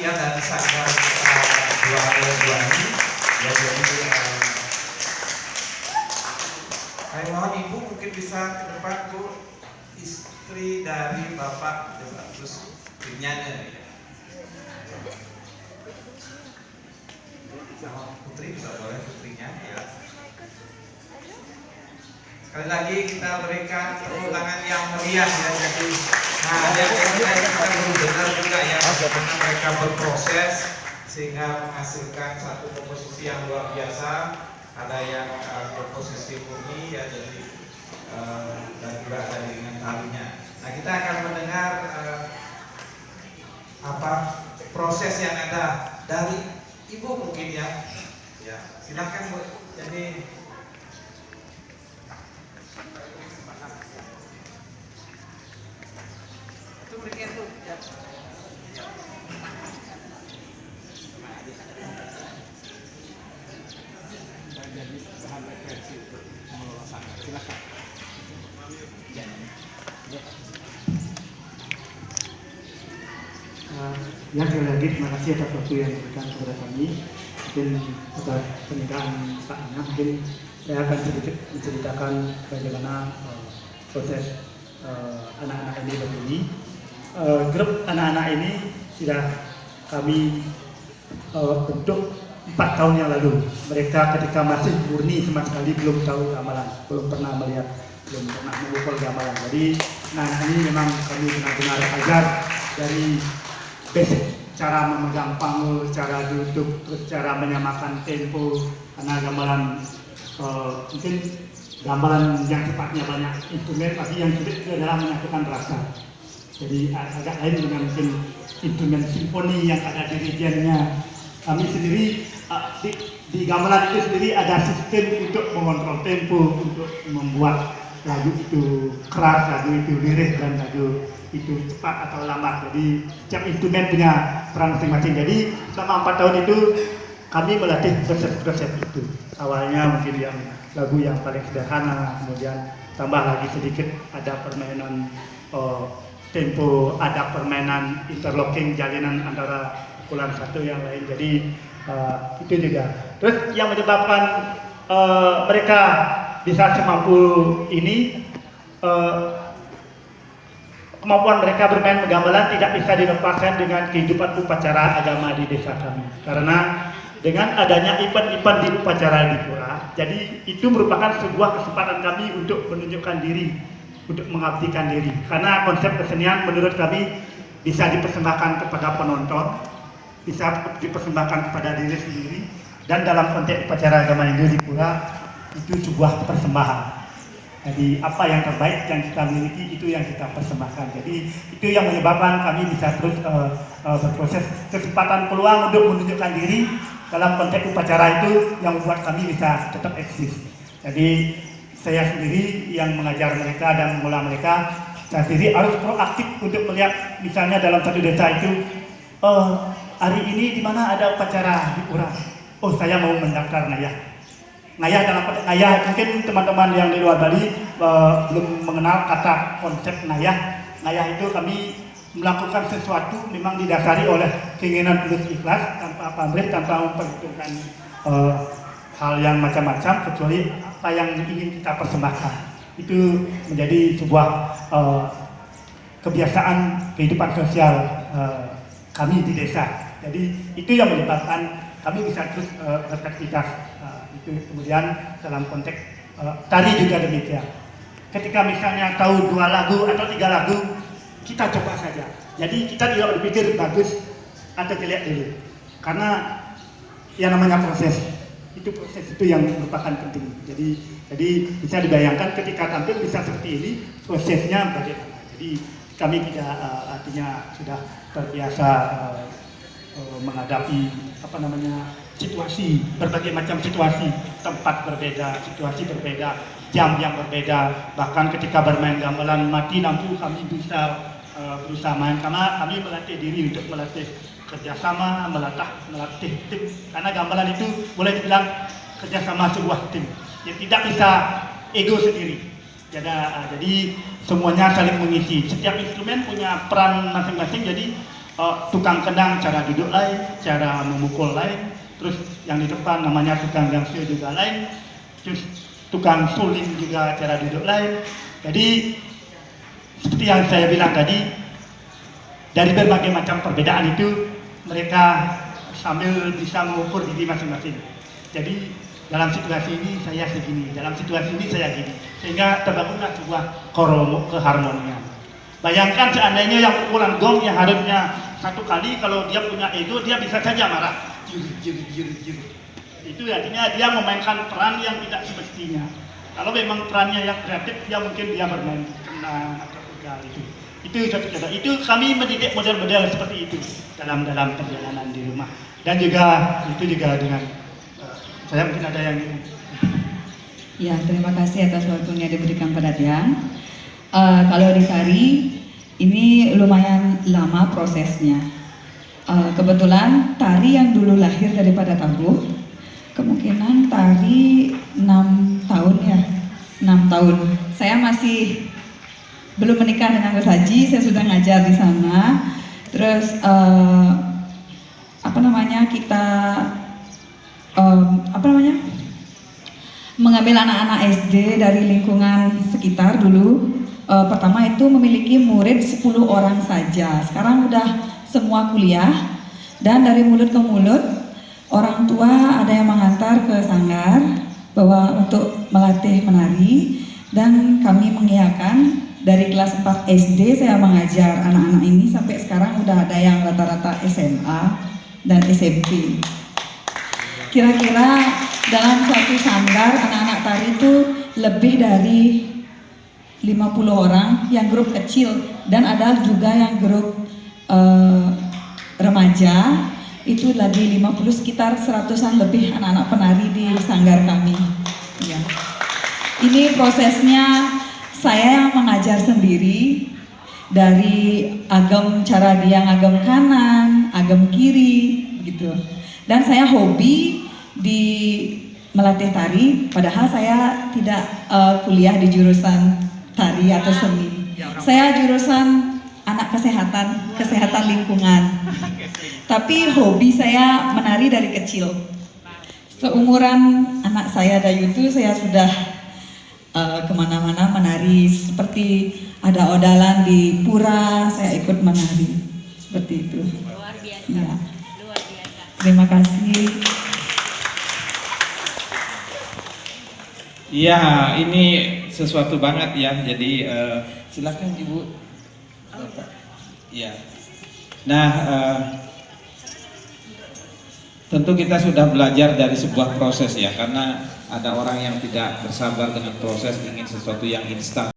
lagi ya dari Sanggar Buani. Ya jadi saya mohon Ibu mungkin bisa ke depan Bu, istri dari Bapak terus Pinyanya ya. Sama putri juga boleh, putrinya ya. Sekali lagi kita berikan tepuk tangan yang meriah ya. Jadi yang kita belum dengar juga ya bagaimana mereka berproses sehingga menghasilkan satu komposisi yang luar biasa. Ada yang komposisi murni ya, jadi dan juga ada dengan talinya. Nah, kita akan mendengar proses yang ada dari Ibu mungkin ya. Ya, silakan Bu. Jadi itu mereka itu ya. Jadi bahan referensi untuk mengelola sanggar. Silakan. Ya, sekali lagi terima kasih atas waktu yang diberikan kepada kami. Mungkin atas pernyataan Pak Anak, mungkin saya akan sedikit menceritakan bagaimana proses anak-anak ini begini. Grup anak-anak ini sudah kami bentuk 4 tahun yang lalu. Mereka ketika masih murni sama sekali belum tahu gamelan, belum pernah melihat, belum pernah mengukur gamelan. Jadi anak-anak ini memang kami benar-benar ajar dari basic, cara memegang panggul, cara duduk, terus cara menyamakan tempo. Karena gamelan mungkin gamelan yang sifatnya banyak instrumen, tapi yang sulit itu adalah menyatukan rasa. Jadi agak lain dengan mungkin instrumen simfoni yang ada dirijennya. Kami sendiri di gamelan itu sendiri ada sistem untuk mengontrol tempo, untuk membuat lagu itu keras, lagu itu lirih, dan lagu itu cepat atau lambat. Jadi setiap instrumen punya peran masing-masing. Jadi selama 4 tahun itu kami melatih proses itu. Awalnya mungkin yang lagu yang paling sederhana, kemudian tambah lagi sedikit ada permainan tempo, ada permainan interlocking, jalinan antara pukulan satu yang lain. Jadi itu juga. Terus yang menyebabkan mereka bisa semampu ini, kemampuan mereka bermain gamelan tidak bisa dilepaskan dengan kehidupan upacara agama di desa kami. Karena dengan adanya event-event di upacara di pura, jadi itu merupakan sebuah kesempatan kami untuk menunjukkan diri, untuk mengabdikan diri. Karena konsep kesenian menurut kami bisa dipersembahkan kepada penonton, bisa dipersembahkan kepada diri sendiri, dan dalam konteks upacara agama Hindu di pura itu sebuah persembahan. Jadi apa yang terbaik yang kita miliki itu yang kita persembahkan. Jadi itu yang menyebabkan kami bisa terus berproses, kesempatan peluang untuk menunjukkan diri dalam konteks upacara itu yang membuat kami bisa tetap eksis. Jadi saya sendiri yang mengajar mereka dan mengolah mereka, saya sendiri harus proaktif untuk melihat misalnya dalam satu desa itu, hari ini di mana ada upacara di pura. Oh, saya mau mendaftar ngayah. Ngayah dalam konteks ngayah, mungkin teman-teman yang di luar Bali belum mengenal kata konsep ngayah. Ngayah itu kami melakukan sesuatu memang didasari oleh keinginan tulus ikhlas, tanpa pamrih, tanpa memperhitungkan hal yang macam-macam, kecuali apa yang ingin kita persembahkan. Itu menjadi sebuah kebiasaan kehidupan sosial kami di desa. Jadi itu yang menyebabkan kami bisa terus beraktivitas. Itu kemudian dalam konteks tari juga demikian. Ketika misalnya tahu 2 lagu atau 3 lagu, kita coba saja. Jadi kita tidak berpikir bagus atau jelek dulu, karena yang namanya proses itu yang merupakan penting. Jadi bisa dibayangkan ketika tampil bisa seperti ini, prosesnya bagaimana. Jadi kami tidak artinya sudah terbiasa menghadapi situasi, berbagai macam situasi, tempat berbeda, situasi berbeda, jam yang berbeda. Bahkan ketika bermain gamelan mati lampu, kami bisa berusaha main, karena kami melatih diri untuk melatih kerjasama, melatih tim. Karena gamelan itu boleh dibilang kerjasama sebuah tim. Jadi tidak bisa ego sendiri. Jadi semuanya saling mengisi. Setiap instrumen punya peran masing-masing. Jadi tukang kendang cara duduk lain, cara memukul lain, terus yang di depan namanya tukang gangseo juga lain, terus tukang suling juga cara duduk lain. Jadi seperti yang saya bilang tadi, dari berbagai macam perbedaan itu mereka sambil bisa mengukur diri masing-masing. Jadi dalam situasi ini saya segini, dalam situasi ini saya gini, sehingga terbangunlah sebuah keharmonian. Bayangkan seandainya yang pukulan gong yang harusnya satu kali, kalau dia punya ego dia bisa saja marah. Itu artinya dia memainkan peran yang tidak semestinya. Kalau memang perannya yang kreatif, dia mungkin dia bermain kena atau enggak itu. Itu satu cara. Itu kami mendidik model-model seperti itu dalam perjalanan di rumah. Dan juga itu juga dengan saya mungkin ada yang ya, terima kasih atas waktunya diberikan pada Tian. Kalau di tari ini lumayan lama prosesnya. Kebetulan tari yang dulu lahir daripada tabuh, kemungkinan tari 6 tahun ya, 6 tahun. Saya masih belum menikah dengan Gus Haji, saya sudah ngajar di sana. Terus mengambil anak-anak SD dari lingkungan sekitar dulu. Pertama itu memiliki murid 10 orang saja. Sekarang udah semua kuliah, dan dari mulut ke mulut orang tua ada yang mengantar ke sanggar bahwa untuk melatih menari, dan kami mengiyakan. Dari kelas 4 SD saya mengajar anak-anak ini sampai sekarang udah ada yang rata-rata SMA dan SMP. Kira-kira dalam suatu sanggar anak-anak tari itu lebih dari 50 orang yang grup kecil, dan ada juga yang grup remaja, itu lagi 50, sekitar 100-an lebih anak-anak penari di sanggar kami. Ya. Ini prosesnya saya yang mengajar sendiri, dari agam cara dia ngagam kanan, agam kiri, begitu. Dan saya hobi di melatih tari, padahal saya tidak kuliah di jurusan tari atau seni. Saya jurusan anak kesehatan lingkungan. Tapi hobi saya menari dari kecil. Seumuran anak saya Dayu itu saya sudah kemana-mana menari, seperti ada odalan di pura, saya ikut menari seperti itu. Luar biasa. Ya. Luar biasa. Terima kasih. Iya, ini sesuatu banget ya. Jadi silakan Ibu. Bapak. Ya. Nah, tentu kita sudah belajar dari sebuah proses ya, karena ada orang yang tidak bersabar dengan proses, ingin sesuatu yang instan.